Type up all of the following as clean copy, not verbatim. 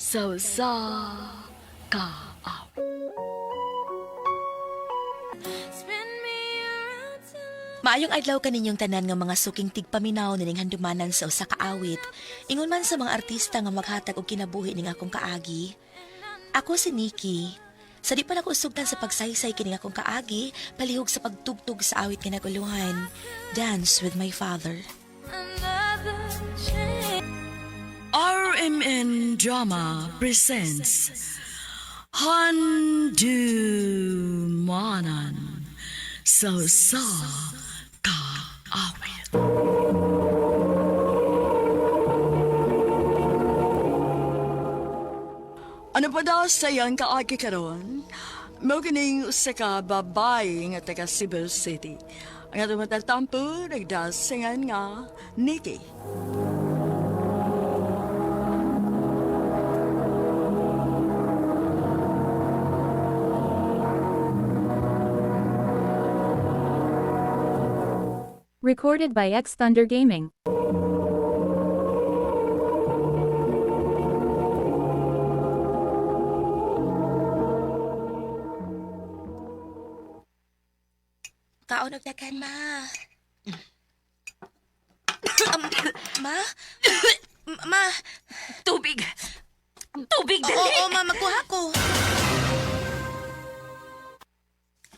sa ka. Maayong adlaw kaninyong tanan nga mga suking tigpaminaw nining handumanan sa usa ka awit. Ingon man sa mga artista nga maghatag og kinabuhi ning akong kaagi. Ako si Nikki. Sa di pa nako usugtan sa pagsaysay kining akong kaagi, palihog sa pagtugtog sa awit kinaguluhan. Dance with my father. RMN Drama presents Handumanan sa ka awit. Ano pa daw sayang kaagi karon? Mao kining usa ka babae nga taga Cebu City. Ang atong matatampo nagdasingan nga Nikki. Recorded by X Thunder Gaming. Kaon og dagan, ma. Ma? Ma? Tubig! Tubig, Oo, dali! oo, ma, magkuha ko.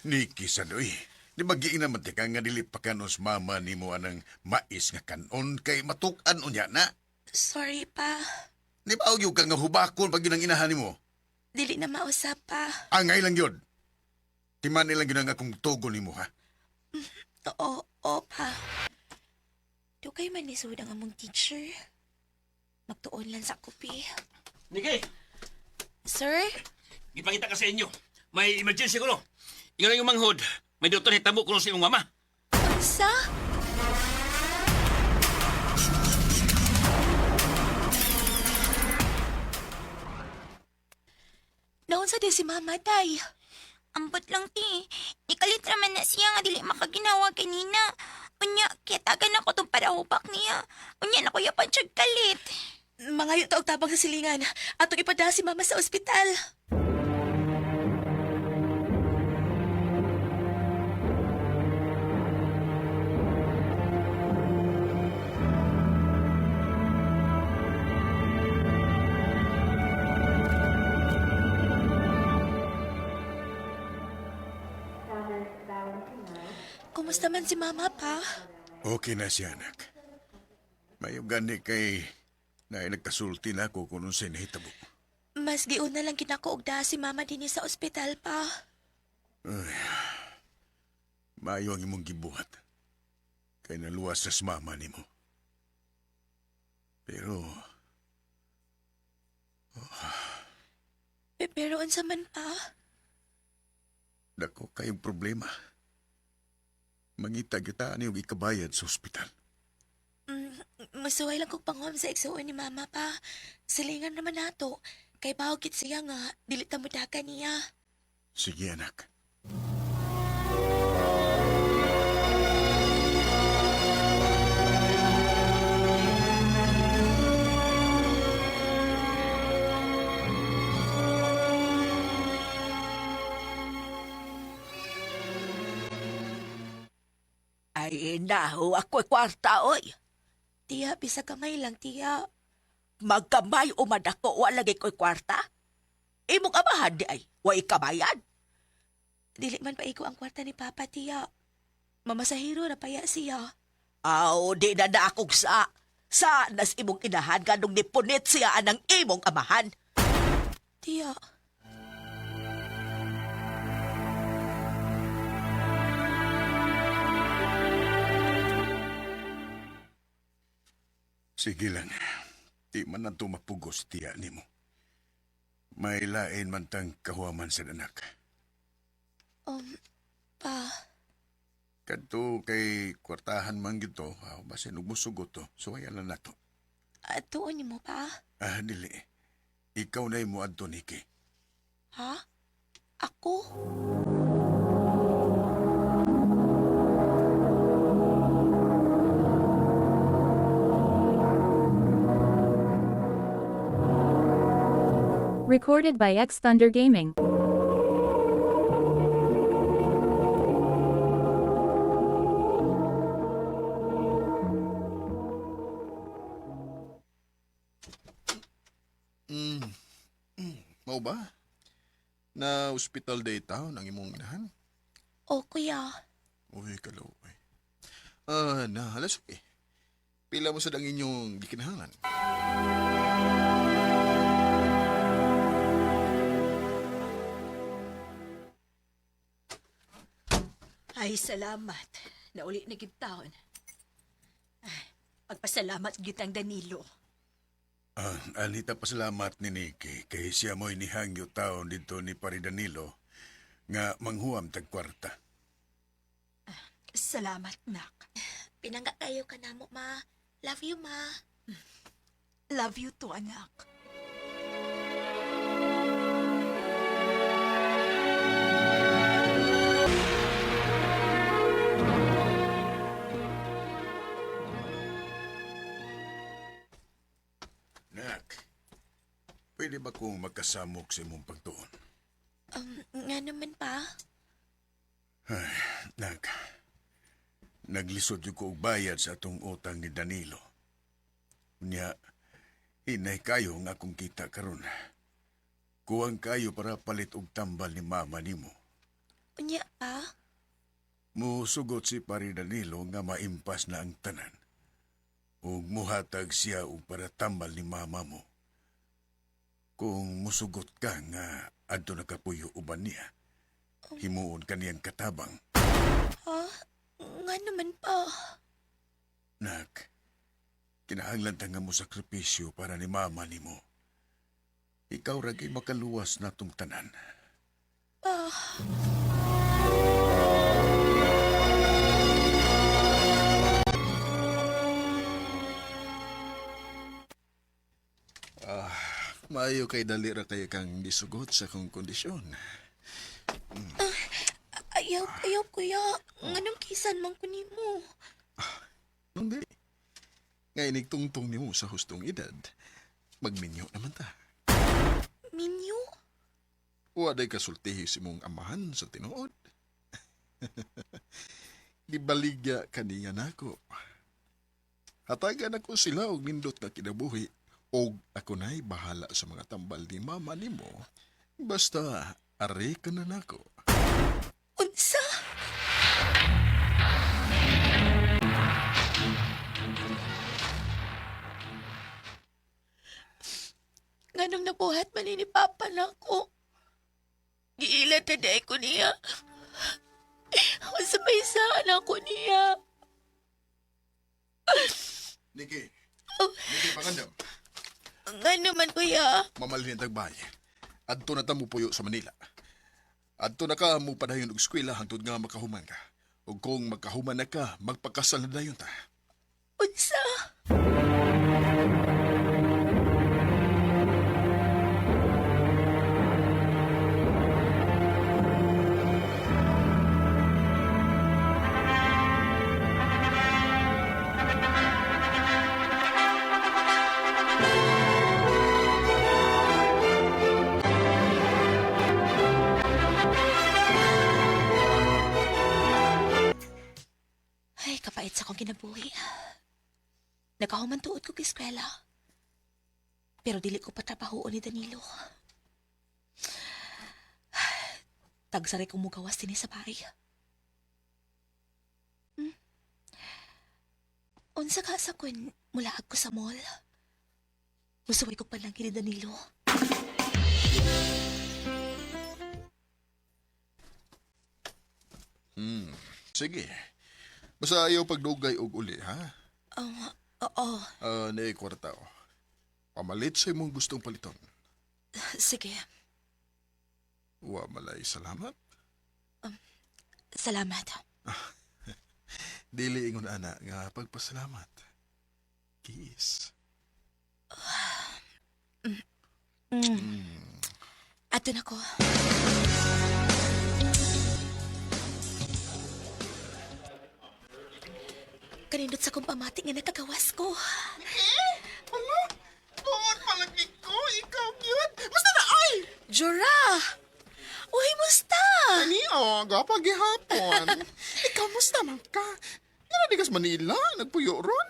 Niki Sanoy, di magiin naman tika nga dili pa kanos mama ni mo anang mais nga kanon kay matukan unya na. Sorry pa. Di ba og ka nga hubakon pag ginang inahan mo? Dili na mausap pa. Angay lang yun. Timan nilang ginang akong tugon ni mo ha. Oo, oo pa. Dugay man ni Sud ang among teacher. Magtuon lang sa kopi. Niki, Sir? ipakita ka sa inyo. May emergency ko no. Ikaw na yung manghod. May doktor hitabo ko sa iyong mama. Sa? Naon sa di si Mama, Day? Ambot lang ti. Ikalit raman na siya nga dili makaginawa kanina. Unya, kaya tagan ako itong parahubak niya. Unya, nakuyapan siya kalit. Mangayo ta og tabang sa silingan. Atong ipada si Mama sa ospital. Kumusta man si Mama, pa? Okay na siya anak. May gani kay na nagkasulti na ako kung sa nahitabo. Mas giun na lang kinako og daha si Mama dinhi sa ospital, pa. Mayo ang imong gibuhat. Kay naluwas sa mama ni mo. Pero Pero unsa man, pa? dako kayong problema. Mangita kita yung ikabayad sa ospital. Masuway lang kong panguam sa igsuon ni Mama, pa. Silingan naman nato. Kay bahugit siya nga, dilit na mudakan niya. Sige anak. Ay, naho, ako'y kwarta, oy. Tiya, bisa kamay lang, tiya. Magkamay o madako, walagay ko'y kwarta. Imong amahan di ay, way kamayan. Dili man pa iko ang kwarta ni Papa, tiya. Mamasahiro na paya siya. Aw, di na na akong sa nas imong inahan ganong nipunit siya anang imong amahan. Tiya. Sige lang. Di man na mapugos tiya ni mo. May lain man tang kahuaman sa anak. Pa. Kadto kay kwartahan man gito, basin ug musugot to, suwayan lang nato. Tuon ni mo, pa? Dili. Ikaw na mo adto Niki. Ha? Ako? Recorded by X Thunder Gaming. Mao ba? Na hospital day taon ang imong inahan? O, kuya. Uy, kalaway. Nahalas okay. Pila mo sa ang inyong gikinahangan? Ay, salamat. Nauli na gid taon. Ay, pagpasalamat gid ang Danilo. Anita pasalamat ni Nikki kay siya mo'y nihangyo taon dito ni Pari Danilo nga manghuam tag kwarta. Salamat, nak. Pinangga kayo ka na mo, ma. Love you, ma. Love you too, anak. Nak, pwede ba kong magkasamok sa imong pagtuon? Nga naman pa. Nak, naglisod yung ko og bayad sa atong utang ni Danilo. Unya, hinay kayo nga akong kita karon. Kuwang kayo para palit og tambal ni mama nimo. Unya pa. Musugot si Pari Danilo nga maimpas na ang tanan. Ug muhatag siya og para tambal ni mama mo. Kung musugot ka nga adto nakapuyo uban niya, himuon kaniyang katabang. Ha? Nga naman pa. Nak, kinahanglan ta nga mo sakripisyo para ni mama nimo. Ikaw ragay makaluwas natong tanan. Maayo kay dali ra kay kang gisugot sa kong kondisyon. Ayaw, kuya. Nganong kisan man ko nimo. Nung dili. Ngayon tungtong nimo sa hustong edad, magminyo naman ta. Minyo? Waday kasultihi si mong amahan sa tinuod. Gibaligya kaniya nako. Hatagan ako sila og nindot nga kinabuhi og ako na'y bahala sa mga tambal ni mama nimo. Basta are ka na nako. Unsa? Nganong nabuhat man ni Papa na ko. Giilan na day ko niya. Sabay saan ako niya. Niki. Niki, pangandam. Nga naman, kuya. Mamalhin tag bahay. Adto na tamo puyo sa Manila. Adto na ka mo padayon og eskwela hangtod nga makahuman ka. Ug kung makahuman na ka, magpakasal na dayon ta. Unsa? Ay, kapait sa kong kinabuhi. Nakahuman tuod ko eskwela. Pero dili ko patrabahoon ni Danilo. Tagsaray kong mugawas din sa bahay. Unsa ka sa kun mulaag ko sa mall. Musuway ko pa lang kini Danilo. Sige. Basta ayaw pagdugay og uli, ha? Oo. Nay kwarta. Pamalit sa imong gustong paliton. Sige. Wa malay salamat. Salamat. Dili ingon ana nga pagpasalamat. Kiss. Ato na ko. Kanindot sa kong pamati nga nakagawas ko. Tuon palagi ko, ikaw yun. Basta na ay Jura! Uy, musta? Ani, gapa gihapon. Ikaw, musta man ka? Nga di kas Manila, nagpuyo ron?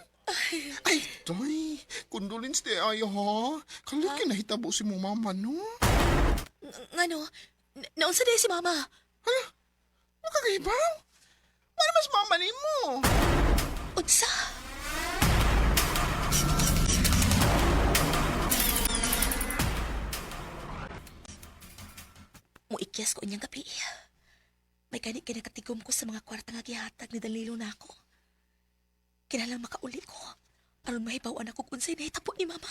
Ay, Toy, condolence di ayo ha. Kalaki nahitabo si mo mama, no? Ngano, naunsa day si mama? Hala, makakahibaw? Wala mas mama ni mo. Unsa? Muikyas ko inyang gabi. May kanit kinakatigom ko sa mga kwarta nga gihatag ni Danilo na ako. Kinalang makauli ko. Aron mahibawan ako kung sa'y nahitabo ni mama.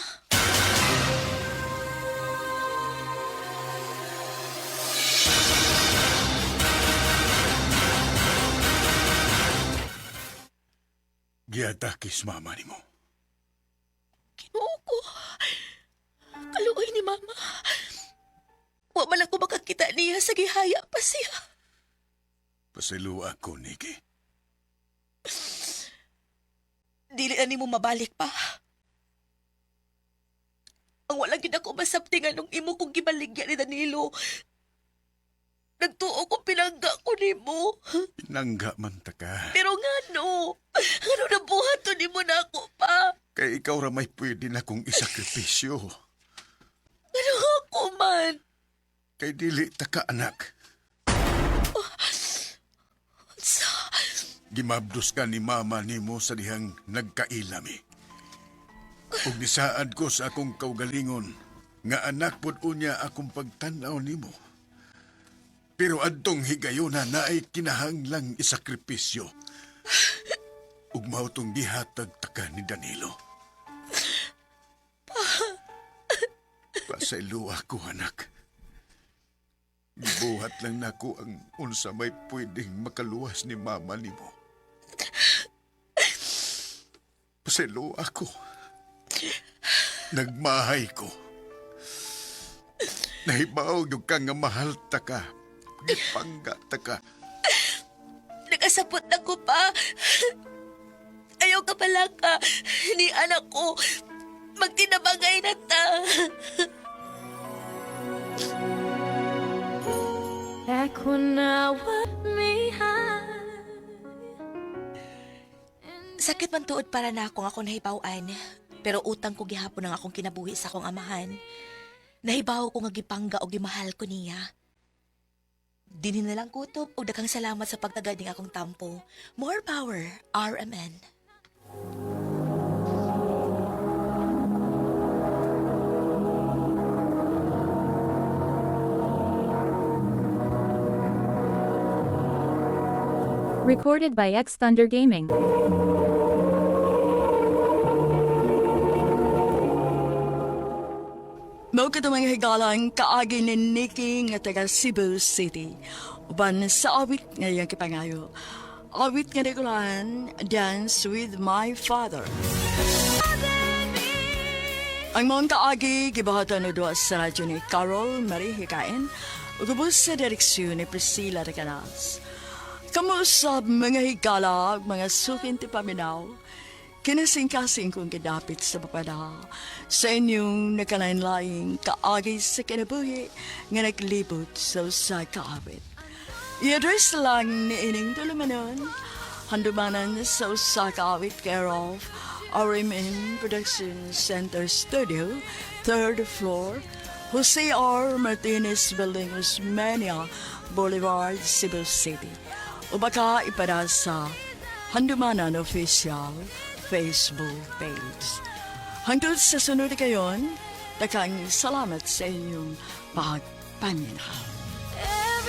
Giatakis mama ni mo. Kinuo ko. Kaluoy ni mama. Wa man ako makakita niya sa gihaya pa siya. Pasalo ako, Nikki. Dili na ni mo mabalik pa. Ang walang gid ako masabtingan nung imo kong gibaligya ni Danilo. Nagtuo ko pinangga ko nimo. Pinangga man ta ka. Pero ngano? Ano na buhato nimo na ako pa? Kay ikaw ra may pwede na kong isakripisyo. Ano ako man? Kay dili ta ka anak. Sa... Gimabdos ka ni mama nimo sa dihang nagkailami. Ug nisaad ko sa akong kaugalingon nga anak pod unya akong pagtan-aw nimo. Pero adtong higayuna na ay kinahanglang isakripisyo. Ug mao tong gihatag taka ni Danilo. Pasaylo ako, anak. Gibuhat lang nako ang unsa may pwedeng makaluwas ni mama nimo. Pasaylo ako. Nagmahay ko. Nahibaw yung ka nga mahal ta ka. Gipangga ta ka. Nakasapot na ko pa. Ayaw ka pala ka. Ni anak ko. Magtinabagay na ta. Back when I was me high. Sakit man tuod para na akong ako nahibawan. Pero utang ko gihapon ang akong kinabuhi sa akong amahan. Nahibaw ko nga gipangga o gimahal ko niya. Dini na lang kutob o daghang salamat sa pagtagad ng akong tampo. More power, RMN. Recorded by X Thunder Gaming. Mao ka mga higalang kaagi ni Nikki nga taga Cebu City. Uban sa awit nga iyang kipangayo. Awit nga nikulan, Dance with My Father. Ang mga kaagi, gibahatan na doon sa radyo ni Carol Marie Hikain, ugubos sa direksyon ni Priscilla Recanas. Kamusab mga higala, mga sukin ti paminaw, kinasing-kasing kong kidapit sa papada sa inyong nakalain-laing kaagi sa kinabuhi nga naglibot sa usa kaawit. I-address lang ni ining tulumanon, handumanan sa usa kaawit care of RMN Production Center Studio, 3rd floor, Jose R. Martinez Building, Osmeña Boulevard, Cebu City. O baka ipada sa Handumanan Official Facebook page. Hangtod sa sunod kayon, takang salamat sa inyong pagpaminahal.